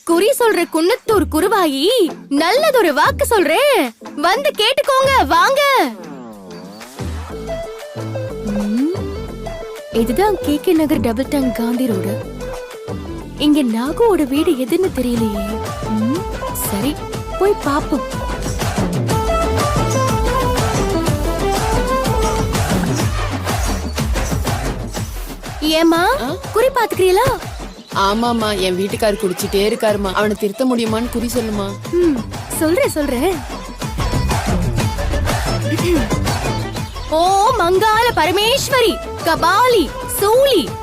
குறி சொல்ற குன்னத்தூர் குருவாயி நல்லதொரு வாக்கு சொல்றேன், வந்து கேட்டுக்கோங்க வாங்க. இதுதான் கேகே நகர் டபுள் டங் காந்தி ரோடு. இங்க நாகுவோட வீடு எதுன்னு தெரியலையே. சரி, போய் பாப்போம். ஏமா குறி பாத்துக்கிறீங்களா? ஆமாமா, என் வீட்டுக்காரர் குடிச்சிட்டே இருக்காருமா. அவனை திருத்த முடியுமான்னு குறி சொல்லுமா. சொல்றேன். ஓ மங்காள பரமேஸ்வரி கபாலி சூலி